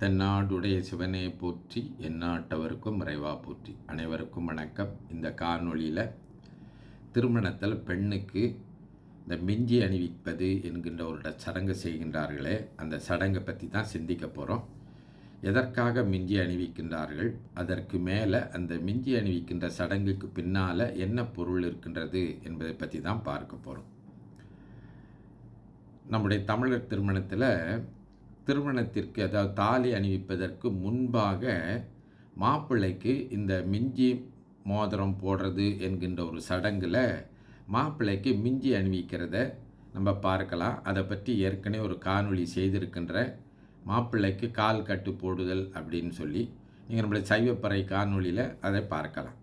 தென்னாடுடைய சிவனே போற்றி, எந்நாட்டவருக்கும் இறைவா போற்றி. அனைவருக்கும் வணக்கம். இந்த காணொளியில் திருமணத்தில் பெண்ணுக்கு இந்த மிஞ்சி அணிவிப்பது என்கின்ற ஒரு சடங்கு செய்கின்றார்களே, அந்த சடங்கை பற்றி தான் சிந்திக்க போகிறோம். எதற்காக மிஞ்சி அணிவிக்கின்றார்கள், அதற்கு மேலே அந்த மிஞ்சி அணிவிக்கின்ற சடங்குக்கு பின்னால் என்ன பொருள் இருக்கின்றது என்பதை பற்றி தான் பார்க்க போகிறோம். நம்முடைய தமிழர் திருமணத்திற்கு அதாவது தாலி அணிவிப்பதற்கு முன்பாக மாப்பிள்ளைக்கு இந்த மிஞ்சி மோதிரம் போடுறது என்கின்ற ஒரு சடங்கில் மாப்பிள்ளைக்கு மிஞ்சி அணிவிக்கிறத நம்ம பார்க்கலாம். அதை பற்றி ஏற்கனவே ஒரு காணொளி செய்திருக்கின்ற மாப்பிள்ளைக்கு கால் கட்டு போடுதல் அப்படின்னு சொல்லி நீங்கள் நம்மளுடைய சைவப்பறை காணொளியில் அதை பார்க்கலாம்.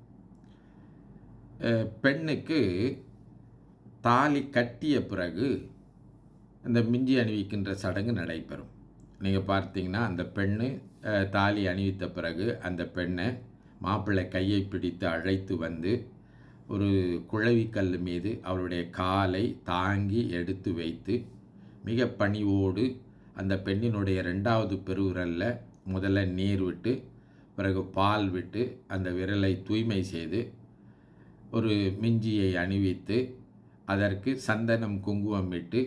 பெண்ணுக்கு தாலி கட்டிய பிறகு இந்த மிஞ்சி அணிவிக்கின்ற சடங்கு நடைபெறும். நீங்கள் பார்த்தீங்கன்னா அந்த பெண்ணு தாலி அணிவித்த பிறகு அந்த பெண்ணை மாப்பிள்ளை கையை பிடித்து அழைத்து வந்து ஒரு குழவிக்கல் மீது அவருடைய காலை தாங்கி எடுத்து வைத்து மிக பணிவோடு அந்த பெண்ணினுடைய 2வது பெருவிரலில் முதல்ல நீர் விட்டு பிறகு பால் விட்டு அந்த விரலை தூய்மை செய்து ஒரு மிஞ்சியை அணிவித்து அதற்கு சந்தனம் குங்குமம் விட்டு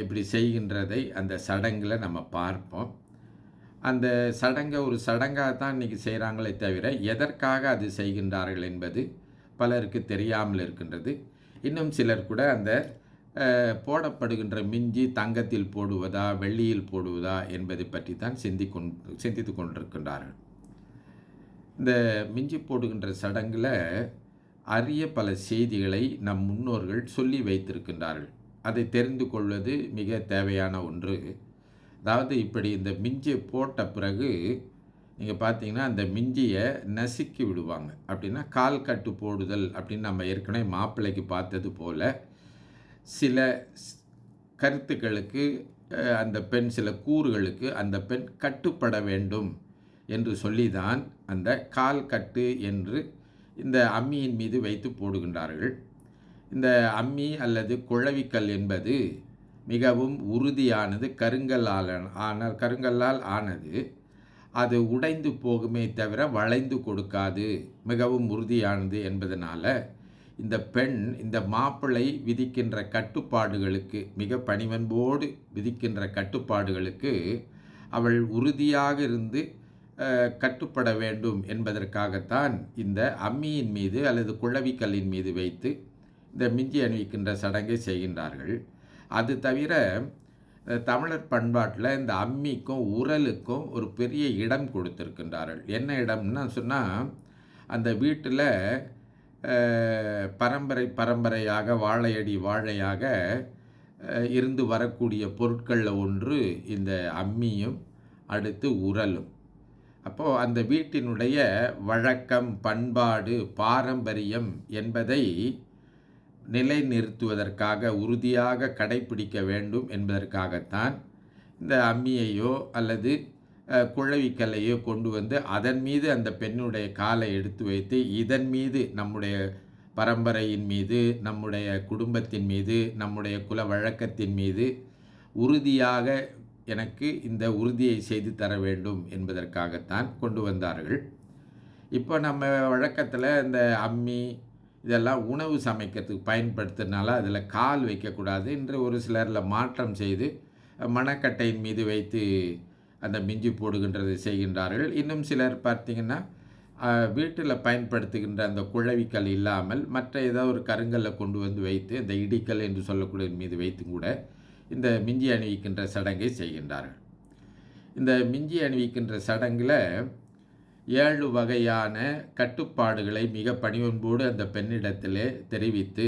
இப்படி செய்கின்றதை அந்த சடங்கில் நம்ம பார்ப்போம். அந்த சடங்கை ஒரு சடங்காக தான் இன்றைக்கி செய்கிறாங்களே தவிர எதற்காக அது செய்கின்றார்கள் என்பது பலருக்கு தெரியாமல் இருக்கின்றது. இன்னும் சிலர் கூட அந்த போடப்படுகின்ற மிஞ்சி தங்கத்தில் போடுவதா வெள்ளியில் போடுவதா என்பதை பற்றி தான் சிந்தித்து கொண்டிருக்கின்றார்கள். இந்த மிஞ்சி போடுகின்ற சடங்கில் அரிய பல செய்திகளை நம் முன்னோர்கள் சொல்லி வைத்திருக்கின்றார்கள். அதை தெரிந்து கொள்வது மிக தேவையான ஒன்று. அதாவது இப்படி இந்த மிஞ்சியை போட்ட பிறகு நீங்கள் பார்த்தீங்கன்னா அந்த மிஞ்சியை நசுக்கி விடுவாங்க. அப்படின்னா கால் கட்டு போடுதல் அப்படின்னு நம்ம ஏற்கனவே மாப்பிள்ளைக்கு பார்த்தது போல் சில கருத்துக்களுக்கு அந்த பெண் சில கூறுகளுக்கு அந்த பெண் கட்டுப்பட வேண்டும் என்று சொல்லி தான் அந்த கால் கட்டு என்று இந்த அம்மியின் மீது வைத்து போடுகின்றார்கள். இந்த அம்மி அல்லது குழவிக்கல் என்பது மிகவும் உறுதியானது, கருங்கல்லால் ஆனது. அது உடைந்து போகுமே தவிர வளைந்து கொடுக்காது, மிகவும் உறுதியானது என்பதனால இந்த பெண் இந்த மாப்பிள்ளை விதிக்கின்ற கட்டுப்பாடுகளுக்கு மிக பணிவன்போடு விதிக்கின்ற கட்டுப்பாடுகளுக்கு அவள் உறுதியாக இருந்து கட்டுப்பட வேண்டும் என்பதற்காகத்தான் இந்த அம்மியின் மீது அல்லது குழவிக்கல்லின் மீது வைத்து இந்த மிஞ்சி அணிவிக்கின்ற சடங்கை செய்கின்றார்கள். அது தவிர தமிழர் பண்பாட்டில் இந்த அம்மிக்கும் உரலுக்கும் ஒரு பெரிய இடம் கொடுத்திருக்கின்றார்கள். என்ன இடம்னா சொன்னால், அந்த வீட்டில் பரம்பரையாக வாழையடி வாழையாக இருந்து வரக்கூடிய பொருட்களில் ஒன்று இந்த அம்மியும் அடுத்து உரலும். அப்போது அந்த வீட்டினுடைய வழக்கம், பண்பாடு, பாரம்பரியம் என்பதை நிலைநிறுத்துவதற்காக உறுதியாக கடைப்பிடிக்க வேண்டும் என்பதற்காகத்தான் இந்த அம்மியையோ அல்லது குழவிக்கல்லையோ கொண்டு வந்து அதன் மீது அந்த பெண்ணுடைய காலை எடுத்து வைத்து இதன் மீது நம்முடைய பரம்பரையின் மீது, நம்முடைய குடும்பத்தின் மீது, நம்முடைய குல வழக்கத்தின் மீது உறுதியாக எனக்கு இந்த உறுதியை செய்து தர வேண்டும் என்பதற்காகத்தான் கொண்டு வந்தார்கள். இப்போ நம்ம வழக்கத்தில் இந்த அம்மி இதெல்லாம் உணவு சமைக்கிறதுக்கு பயன்படுத்துறதுனால அதில் கால் வைக்கக்கூடாது என்று ஒரு சிலரில் மாற்றம் செய்து மணக்கட்டையின் மீது வைத்து அந்த மிஞ்சி போடுகின்றதை செய்கின்றார்கள். இன்னும் சிலர் பார்த்திங்கன்னா வீட்டில் பயன்படுத்துகின்ற அந்த குழவிக்கல் இல்லாமல் மற்ற ஏதோ ஒரு கருங்கல்லை கொண்டு வந்து வைத்து இந்த இடிக்கல் என்று சொல்லக்கூடிய மீது வைத்து கூட இந்த மிஞ்சி அணிவிக்கின்ற சடங்கை செய்கின்றார்கள். இந்த மிஞ்சி அணிவிக்கின்ற சடங்கில் 7 வகையான கட்டுப்பாடுகளை மிக பணிவன்போடு அந்த பெண்ணிடத்திலே தெரிவித்து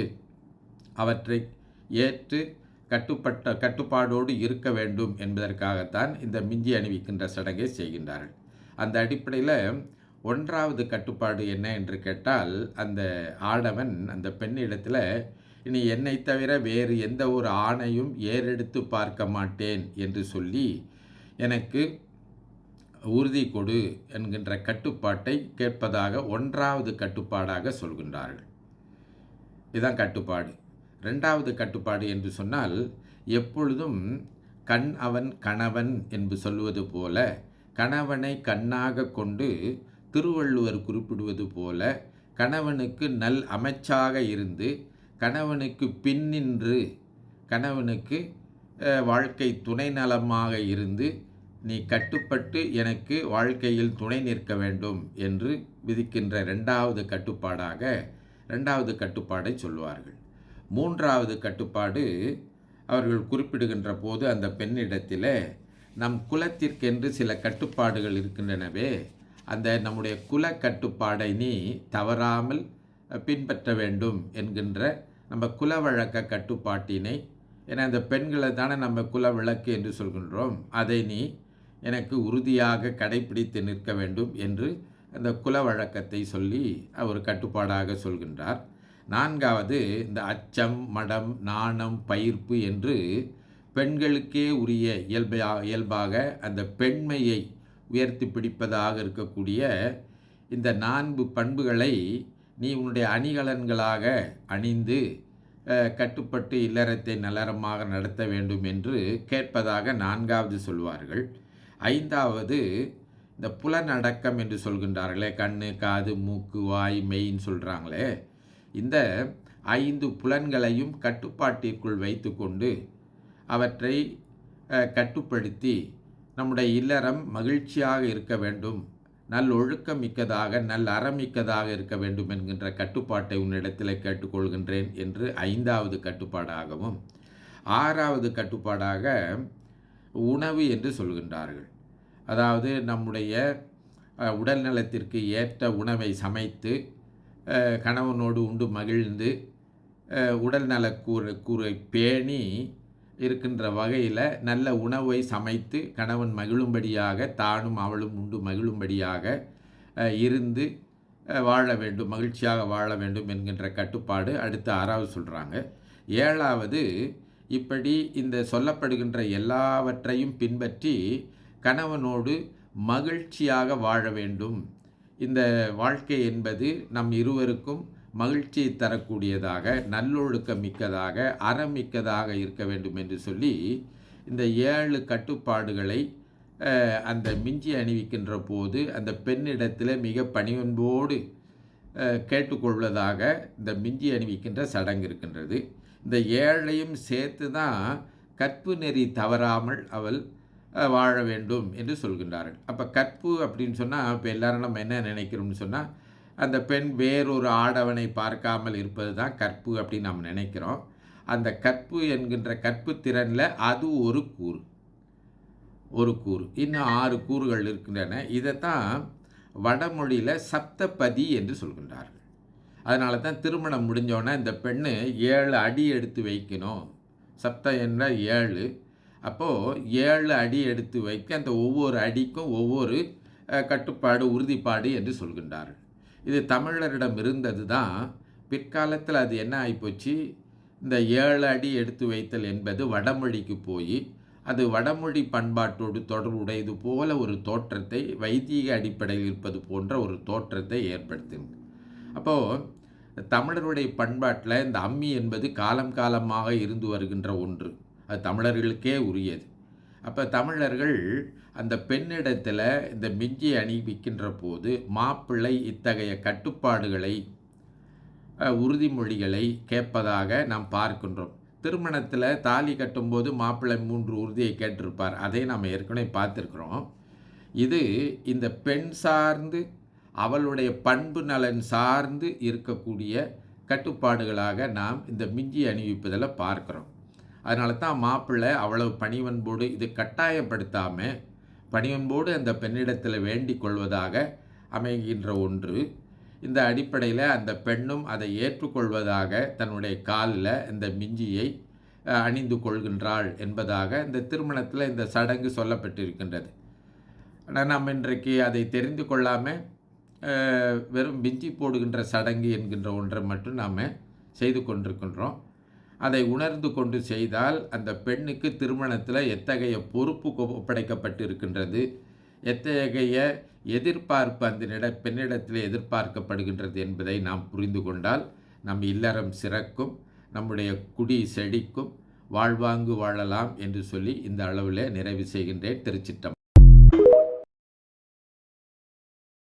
அவற்றை ஏற்று கட்டுப்பாடோடு இருக்க வேண்டும் என்பதற்காகத்தான் இந்த மிஞ்சி அணிவிக்கின்ற சடங்கை செய்கின்றார்கள். அந்த அடிப்படையில் 1வது கட்டுப்பாடு என்ன என்று கேட்டால், அந்த ஆடவன் அந்த பெண்ணிடத்தில் இனி என்னை தவிர வேறு எந்த ஒரு ஆணையும் ஏறெடுத்து பார்க்க மாட்டேன் என்று சொல்லி எனக்கு உறுதி கொடு என்கின்ற கட்டுப்பாட்டை கேட்பதாக 1வது கட்டுப்பாடாக சொல்கின்றார்கள். இதுதான் கட்டுப்பாடு. 2வது கட்டுப்பாடு என்று சொன்னால், எப்பொழுதும் கண் அவன் கணவன் என்று சொல்வது போல, கணவனை கண்ணாக கொண்டு திருவள்ளுவர் குறிப்பிடுவது போல, கணவனுக்கு நல் அமைச்சாக இருந்து, கணவனுக்கு பின்னின்று, கணவனுக்கு வாழ்க்கை துணை நலமாக இருந்து, நீ கட்டுப்பட்டு எனக்கு வாழ்க்கையில் துணை நிற்க வேண்டும் என்று விதிக்கின்ற இரண்டாவது கட்டுப்பாடை சொல்வார்கள். மூன்றாவது கட்டுப்பாடு அவர்கள் குறிப்பிடுகின்ற போது அந்த பெண்ணிடத்தில் நம் குலத்திற்கென்று சில கட்டுப்பாடுகள் இருக்கின்றனவே, அந்த நம்முடைய குல கட்டுப்பாடை நீ தவறாமல் பின்பற்ற வேண்டும் என்கின்ற நம்ம குல வழக்க கட்டுப்பாட்டினை, ஏன்னா அந்த பெண்களை தானே நம்ம குல விளக்கு என்று சொல்கின்றோம், அதை நீ எனக்கு உறுதியாக கடைப்பிடித்து நிற்க வேண்டும் என்று அந்த குல வழக்கத்தை சொல்லி அவர் கட்டுப்பாடாக சொல்கின்றார். நான்காவது இந்த அச்சம், மடம், நாணம், பயிர்ப்பு என்று பெண்களுக்கே உரிய இயல்பாக அந்த பெண்மையை உயர்த்தி பிடிப்பதாக இருக்கக்கூடிய இந்த 4 பண்புகளை நீ உன்னுடைய அணிகலன்களாக அணிந்து கட்டுப்பட்டு இல்லறத்தை நலரமாக நடத்த வேண்டும் என்று கேட்பதாக 4வது சொல்வார்கள். 5வது இந்த புலனடக்கம் என்று சொல்கின்றார்களே, கண்ணு, காது, மூக்கு, வாய், மெய்ன்னு சொல்கிறாங்களே, இந்த 5 புலன்களையும் கட்டுப்பாட்டிற்குள் வைத்து கொண்டு அவற்றை கட்டுப்படுத்தி நம்முடைய இல்லறம் மகிழ்ச்சியாக இருக்க வேண்டும், நல்லொழுக்கம் மிக்கதாக, நல்ல அறமிக்கதாக இருக்க வேண்டும் என்கின்ற கட்டுப்பாட்டை உன்னிடத்தில் கேட்டுக்கொள்கின்றேன் என்று 5வது கட்டுப்பாடாகவும், 6வது கட்டுப்பாடாக உணவு என்று சொல்கின்றார்கள். அதாவது நம்முடைய உடல் நலத்திற்கு ஏற்ற உணவை சமைத்து கணவனோடு உண்டு மகிழ்ந்து உடல் நலக்கூறை பேணி இருக்கின்ற வகையில் நல்ல உணவை சமைத்து கணவன் மகிழும்படியாக, தானும் அவளும் உண்டு மகிழும்படியாக இருந்து வாழ வேண்டும், மகிழ்ச்சியாக வாழ வேண்டும் என்கின்ற கட்டுப்பாடு அடுத்து 6வது சொல்கிறாங்க. 7வது இப்படி இந்த சொல்லப்படுகின்ற எல்லாவற்றையும் பின்பற்றி கணவனோடு மகிழ்ச்சியாக வாழ வேண்டும், இந்த வாழ்க்கை என்பது நம் இருவருக்கும் மகிழ்ச்சியை தரக்கூடியதாக, நல்லொழுக்கம் மிக்கதாக, அறமிக்கதாக இருக்க வேண்டும் என்று சொல்லி இந்த 7 கட்டுப்பாடுகளை அந்த மிஞ்சி அணிவிக்கின்ற போது அந்த பெண்ணிடத்தில் மிக பணிவன்போடு கேட்டுக்கொள்வதாக இந்த மிஞ்சி அணிவிக்கின்ற சடங்கு இருக்கின்றது. இந்த 7ஐயும் சேர்த்து தான் கற்பு நெறி தவறாமல் அவள் வாழ வேண்டும் என்று சொல்கின்றார்கள். அப்போ கற்பு அப்படின்னு சொன்னால் இப்போ எல்லாரும் நம்ம என்ன நினைக்கிறோம்னு சொன்னால், அந்த பெண் வேறொரு ஆடவனை பார்க்காமல் இருப்பது தான் கற்பு அப்படின்னு நாம் நினைக்கிறோம். அந்த கற்பு என்கின்ற கற்பு திறனில் அது ஒரு கூறு, இன்னும் 6 கூறுகள் இருக்கின்றன. இதைத்தான் வடமொழியில் சப்தபதி என்று சொல்கின்றார்கள். அதனால தான் திருமணம் முடிஞ்சோன்னே இந்த பெண்ணு 7 அடி எடுத்து வைக்கணும். சப்தம் என்ற 7, அப்போது 7 அடி எடுத்து வைக்க அந்த ஒவ்வொரு அடிக்கும் ஒவ்வொரு கட்டுப்பாடு, உறுதிப்பாடு என்று சொல்கின்றார்கள். இது தமிழரிடம் இருந்தது தான். பிற்காலத்தில் அது என்ன ஆகிப்போச்சு, இந்த 7 அடி எடுத்து வைத்தல் என்பது வடமொழிக்கு போய் அது வடமொழி பண்பாட்டோடு தொடர்புடையது போல ஒரு தோற்றத்தை, வைதீக அடிப்படையில் இருப்பது போன்ற ஒரு தோற்றத்தை ஏற்படுத்துங்க. அப்போது தமிழருடைய பண்பாட்டில் இந்த அம்மி என்பது காலம் காலமாக இருந்து வருகின்ற ஒன்று, அது தமிழர்களுக்கே உரியது. அப்போ தமிழர்கள் அந்த பெண்ணிடத்தில் இந்த மிஞ்சி அணிவிக்கின்ற போது மாப்பிள்ளை இத்தகைய கட்டுப்பாடுகளை, உறுதிமொழிகளை கேட்பதாக நாம் பார்க்கின்றோம். திருமணத்தில் தாலி கட்டும்போது மாப்பிள்ளை 3 உறுதியை கேட்டிருப்பார், அதை நாம் ஏற்கனவே பார்த்துருக்குறோம். இது இந்த பெண் சார்ந்து அவளுடைய பண்பு நலன் சார்ந்து இருக்கக்கூடிய கட்டுப்பாடுகளாக நாம் இந்த மிஞ்சி அணிவிப்பதில் பார்க்குறோம். அதனால தான் மாப்பிள்ளை அவ்வளவு பணிவன்போடு, இது கட்டாயப்படுத்தாமல் பணிவன்போடு அந்த பெண்ணிடத்தில் வேண்டிக் கொள்வதாக அமைகின்ற ஒன்று. இந்த அடிப்படையில் அந்த பெண்ணும் அதை ஏற்றுக்கொள்வதாக தன்னுடைய காலில் இந்த மிஞ்சியை அணிந்து கொள்கின்றாள் என்பதாக இந்த திருமணத்தில் இந்த சடங்கு சொல்லப்பட்டிருக்கின்றது. ஆனால் நாம் இன்றைக்கு அதை தெரிந்து கொள்ளாமல் வெறும் மிஞ்சி போடுகின்ற சடங்கு என்கின்ற ஒன்றை மட்டும் நாம் செய்து கொண்டிருக்கின்றோம். அதை உணர்ந்து கொண்டு செய்தால் அந்த பெண்ணுக்கு திருமணத்தில் எத்தகைய பொறுப்பு ஒப்படைக்கப்பட்டு இருக்கின்றது, எத்தகைய எதிர்பார்ப்பு அந்த பெண்ணிடத்தில் எதிர்பார்க்கப்படுகின்றது என்பதை நாம் புரிந்து கொண்டால் நம் இல்லறம் சிறக்கும், நம்முடைய குடி செழிக்கும், வாழ்வாங்கு வாழலாம் என்று சொல்லி இந்த அளவிலே நிறைவு செய்கின்றேன். திருச்சிற்றம்பலம்.